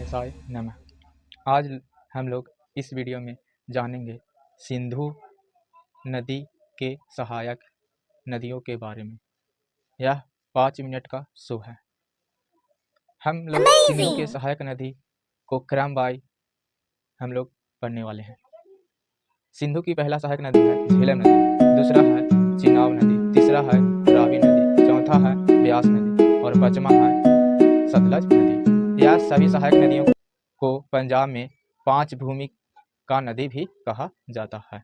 गणेशाय नमः। आज हम लोग इस वीडियो में जानेंगे सिंधु नदी के सहायक नदियों के बारे में। यह 5 मिनट का शो है। हम लोग सिंधु के सहायक नदी को क्रमवार हम लोग पढ़ने वाले हैं। सिंधु की पहला सहायक नदी है झेलम नदी, दूसरा है चिनाब नदी, तीसरा है रावी नदी, चौथा है ब्यास नदी और पांचवा है सतलज नदी। यह सभी सहायक नदियों को पंजाब में 5 भूमि का नदी भी कहा जाता है।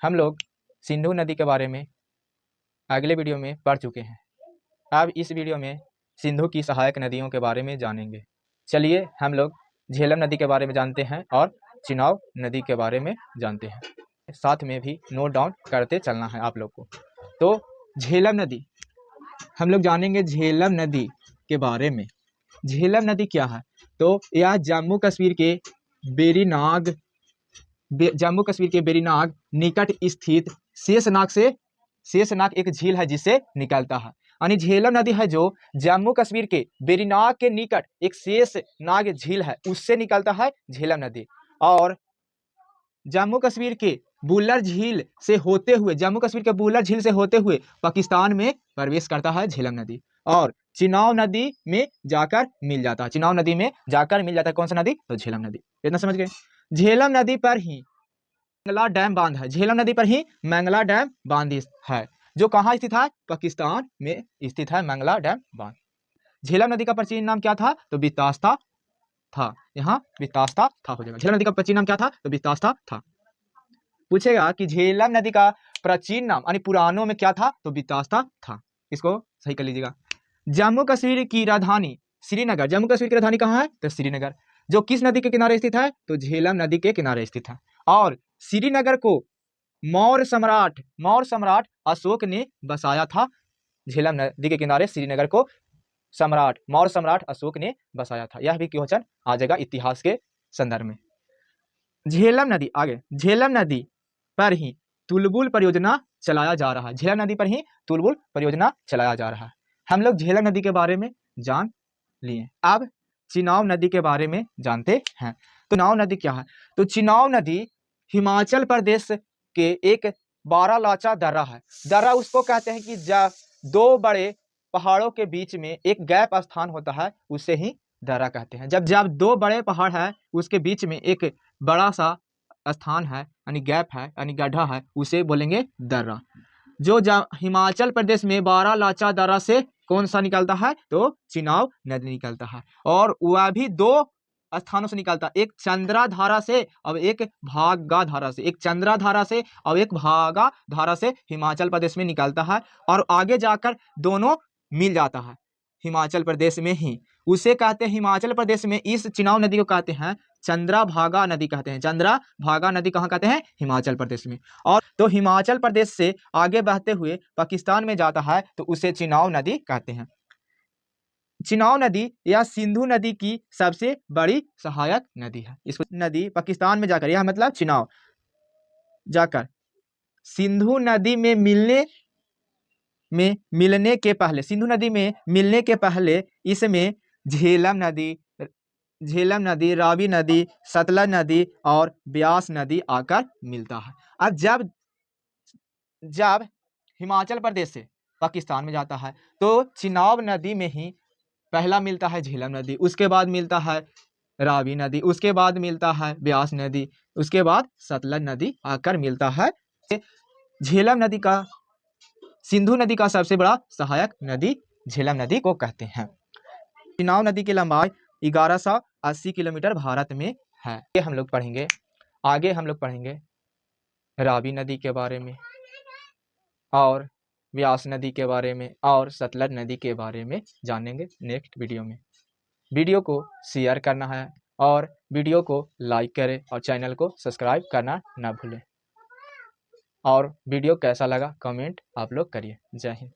हम लोग सिंधु नदी के बारे में अगले वीडियो में पढ़ चुके हैं। अब इस वीडियो में सिंधु की सहायक नदियों के बारे में जानेंगे। चलिए हम लोग झेलम नदी के बारे में जानते हैं और चिनाब नदी के बारे में जानते हैं। साथ में भी नोट डाउन करते चलना है आप लोग को। तो झेलम नदी हम लोग जानेंगे। झेलम नदी के बारे में, झेलम नदी क्या है? तो यह जम्मू कश्मीर के बेरीनाग निकट स्थित शेषनाग एक झील है जिससे निकलता है। यानी झेलम नदी है जो जम्मू कश्मीर के बेरीनाग के निकट एक शेषनाग झील है, उससे निकलता है झेलम नदी। और जम्मू कश्मीर के बुल्लर झील से होते हुए पाकिस्तान में प्रवेश करता है झेलम नदी और चिनाब नदी में जाकर मिल जाता है। कौन सा नदी? तो झेलम नदी। इतना समझ गए। झेलम नदी पर ही मंगला डैम बांध है। झेलम नदी पर ही मंगला डैम बांध है जो कहाँ स्थित है? पाकिस्तान में स्थित है मंगला डैम बांध। झेलम नदी का प्राचीन नाम क्या था? तो बितास्ता था। यहाँ बितास्ता था हो जाएगा। झेलम नदी का प्राचीन नाम क्या था? तो बितास्ता था। पूछेगा कि झेलम नदी का प्राचीन नाम यानी पुरानों में क्या था? तो बितास्ता था। इसको सही कर लीजिएगा। जम्मू कश्मीर की राजधानी श्रीनगर। जम्मू कश्मीर की राजधानी कहाँ है? तो श्रीनगर। जो किस नदी के किनारे स्थित है? तो झेलम नदी के किनारे स्थित है। और श्रीनगर को मौर्य सम्राट अशोक ने बसाया था। झेलम नदी के किनारे श्रीनगर को मौर्य सम्राट अशोक ने बसाया था। यह भी क्वेश्चन आ जाएगा इतिहास के संदर्भ में। झेलम नदी आगे, झेलम नदी पर ही तुलबुल परियोजना चलाया जा रहा है। झेलम नदी पर ही तुलबुल परियोजना चलाया जा रहा है। हम लोग झेलम नदी के बारे में जान लिए। अब चिनाब नदी के बारे में जानते हैं। तो चिनाब नदी क्या है? तो चिनाब नदी हिमाचल प्रदेश के एक बारालाचा दर्रा है। दर्रा उसको कहते हैं कि दो बड़े पहाड़ों के बीच में एक गैप स्थान होता है, उसे ही दर्रा कहते हैं। जब दो बड़े पहाड़ है उसके बीच में एक बड़ा सा स्थान है यानी गैप है यानी गड्ढा है, उसे बोलेंगे दर्रा। जो हिमाचल प्रदेश में बारालाचा दर्रा से कौन सा निकलता है? तो चिनाब नदी निकलता है। और वह भी 2 स्थानों से निकलता है, एक चंद्रा धारा से और एक भागा धारा से। हिमाचल प्रदेश में निकलता है और आगे जाकर दोनों मिल जाता है हिमाचल प्रदेश में ही। उसे कहते हैं हिमाचल प्रदेश में इस चिनाब नदी को कहते हैं चंद्रभागा नदी कहते हैं। चंद्रभागा नदी कहाँ कहते हैं? हिमाचल प्रदेश में। और तो हिमाचल प्रदेश से आगे बहते हुए पाकिस्तान में जाता है तो उसे चिनाब नदी कहते हैं। चिनाब नदी या सिंधु नदी की सबसे बड़ी सहायक नदी है। इसको नदी पाकिस्तान में जाकर, यह मतलब चिनाब जाकर सिंधु नदी में मिलने के पहले इसमें झेलम नदी, रावी नदी, सतलज नदी और ब्यास नदी आकर मिलता है। अब जब हिमाचल प्रदेश से पाकिस्तान में जाता है तो चिनाब नदी में ही पहला मिलता है झेलम नदी, उसके बाद मिलता है रावी नदी, उसके बाद मिलता है ब्यास नदी, उसके बाद सतलज नदी आकर मिलता है। झेलम नदी का सिंधु नदी का सबसे बड़ा सहायक नदी झेलम नदी को कहते हैं। चिनाब नदी की लंबाई 1180 किलोमीटर भारत में है। आगे हम लोग पढ़ेंगे रावी नदी के बारे में और ब्यास नदी के बारे में और सतलज नदी के बारे में जानेंगे नेक्स्ट वीडियो में। वीडियो को शेयर करना है और वीडियो को लाइक करें और चैनल को सब्सक्राइब करना ना भूलें। और वीडियो कैसा लगा कमेंट आप लोग करिए। जय हिंद।